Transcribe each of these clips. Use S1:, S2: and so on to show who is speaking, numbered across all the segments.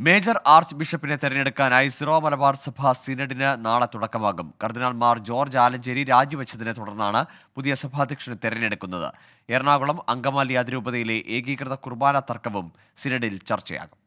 S1: Major arch ബിഷപ്പിനെ തെരഞ്ഞെടുക്കാനായി Syro Malabar സഭ സിനഡിന് നാളെ തുടക്കമാകും. കർദിനാൾ മാർ ജോർജ് ആലഞ്ചേരി രാജിവെച്ചതിനെ തുടർന്നാണ് പുതിയ സഭാധ്യക്ഷനെ തെരഞ്ഞെടുക്കുന്നത്. എറണാകുളം അങ്കമാലി അതിരൂപതയിലെ ഏകീകൃത കുർബാന തർക്കവും സിനഡിൽ ചർച്ചയാകും.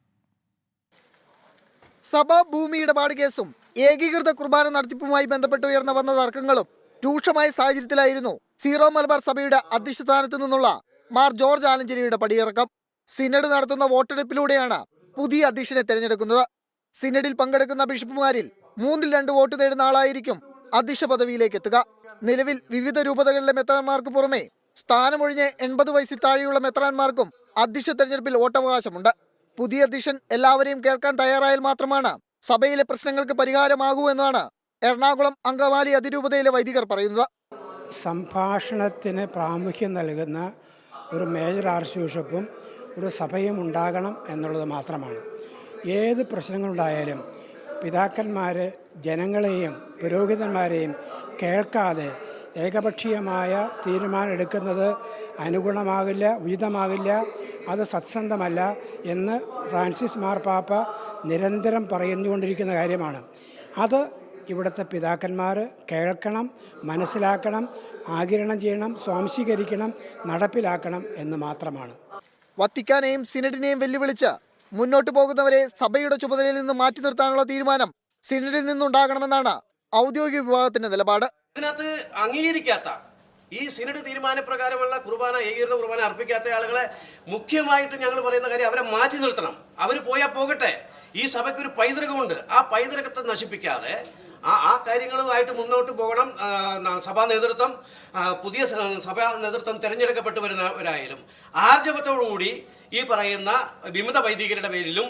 S2: സഭാ ഭൂമി ഇടപാട് കേസും ഏകീകൃത കുർബാന നടത്തിപ്പുമായി ബന്ധപ്പെട്ട് ഉയർന്നു വന്ന തർക്കങ്ങളും രൂക്ഷമായ സാഹചര്യത്തിലായിരുന്നു സീറോ മലബാർ സഭയുടെ അധ്യക്ഷ സ്ഥാനത്ത് നിന്നുള്ള മാർ ജോർജ് ആലഞ്ചേരിയുടെ പടിയിറക്കം. സിനഡ് നടത്തുന്ന വോട്ടെടുപ്പിലൂടെയാണ് പുതിയ അധ്യക്ഷനെ തെരഞ്ഞെടുക്കുന്നത്. സിനഡിൽ പങ്കെടുക്കുന്ന ബിഷപ്പുമാരിൽ 2/3 വോട്ട് നേടുന്ന ആളായിരിക്കും അധ്യക്ഷ പദവിയിലേക്ക് എത്തുക. നിലവിൽ വിവിധ രൂപതകളിലെ മെത്രാന്മാർക്ക് പുറമെ സ്ഥാനമൊഴിഞ്ഞ് 80 വയസ്സിൽ താഴെയുള്ള മെത്രാന്മാർക്കും അധ്യക്ഷ തെരഞ്ഞെടുപ്പിൽ വോട്ടവകാശമുണ്ട്. പുതിയ അധ്യക്ഷൻ എല്ലാവരെയും കേൾക്കാൻ തയ്യാറായാൽ മാത്രമാണ് സഭയിലെ പ്രശ്നങ്ങൾക്ക് പരിഹാരമാകൂ എന്നാണ് എറണാകുളം അങ്കമാലി അതിരൂപതയിലെ വൈദികർ പറയുന്നത്.
S3: സംഭാഷണത്തിന് പ്രാമുഖ്യം നൽകുന്ന ഒരു മേജർ ആർച്ച് ബിഷപ്പും ഒരു സഭയും ഉണ്ടാകണം എന്നുള്ളത് മാത്രമാണ്. ഏത് പ്രശ്നങ്ങളുണ്ടായാലും പിതാക്കന്മാർ ജനങ്ങളെയും പുരോഹിതന്മാരെയും കേൾക്കാതെ ഏകപക്ഷീയമായ തീരുമാനം എടുക്കുന്നത് അനുഗുണമാകില്ല, ഉചിതമാകില്ല, അത് സത്സന്ധമല്ല എന്ന് ഫ്രാൻസിസ് മാർപ്പാപ്പ നിരന്തരം പറഞ്ഞുകൊണ്ടിരിക്കുന്ന കാര്യമാണ്. അത് ഇവിടുത്തെ പിതാക്കന്മാർ കേൾക്കണം, മനസ്സിലാക്കണം, ആഗിരണം ചെയ്യണം, സ്വാംശീകരിക്കണം, നടപ്പിലാക്കണം എന്ന് മാത്രമാണ്.
S2: വത്തിക്കാനെയും സിനഡിനെയും വെല്ലുവിളിച്ച് മുന്നോട്ട് പോകുന്നവരെ സഭയുടെ ചുമതലയിൽ നിന്ന് മാറ്റി നിർത്താനുള്ള തീരുമാനം സിനഡിൽ നിന്നുണ്ടാകണമെന്നാണ് ഔദ്യോഗിക വിഭാഗത്തിന്റെ നിലപാട്.
S4: ഇതിനകത്ത് അംഗീകരിക്കാത്ത ഈ സിനഡ് തീരുമാനപ്രകാരമുള്ള കുർബാന, ഏകീകൃത കുർബാന അർപ്പിക്കാത്ത ആളുകളെ മുഖ്യമായിട്ട് ഞങ്ങൾ പറയുന്ന കാര്യം അവരെ മാറ്റി നിർത്തണം. അവർ പോയാൽ പോകട്ടെ. ഈ സഭയ്ക്കൊരു പൈതൃകമുണ്ട്. ആ പൈതൃകത്തെ നശിപ്പിക്കാതെ ആ കാര്യങ്ങളുമായിട്ട് മുന്നോട്ട് പോകണം. സഭാ നേതൃത്വം, പുതിയ സഭാ നേതൃത്വം തിരഞ്ഞെടുക്കപ്പെട്ടു വരുന്നവരായാലും ആർജവത്തോടുകൂടി ഈ പറയുന്ന വിമത വൈദികരുടെ പേരിലും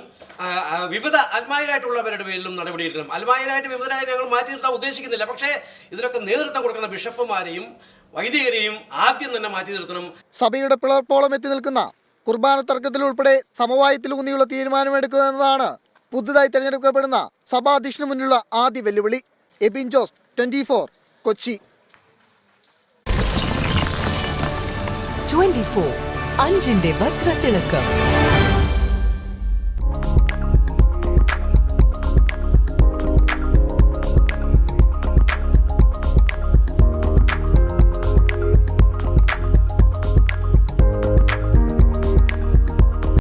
S4: വിമത അൽമായരായിട്ടുള്ളവരുടെ പേരിലും നടപടിയെടുക്കണം. അൽമായരായിട്ട് വിമതരായി ഞങ്ങൾ മാറ്റി നിർത്താൻ ഉദ്ദേശിക്കുന്നില്ല. പക്ഷേ ഇതിനൊക്കെ നേതൃത്വം കൊടുക്കുന്ന ബിഷപ്പുമാരെയും വൈദികരെയും ആദ്യം തന്നെ മാറ്റി നിർത്തണം.
S2: സഭയുടെ പിളർപ്പോളം എത്തി നിൽക്കുന്ന കുർബാന തർക്കത്തിൽ ഉൾപ്പെടെ സമവായത്തിലൂന്നിയുള്ള തീരുമാനമെടുക്കുക എന്നതാണ് പുതുതായി തെരഞ്ഞെടുക്കപ്പെടുന്ന സഭാ അധ്യക്ഷന് മുന്നിലുള്ള ആദ്യ വെല്ലുവിളി. എബിൻ ജോസ്, 24, കൊച്ചി.
S5: 24 അഞ്ചിന്റെ വജ്രത്തിളക്കം.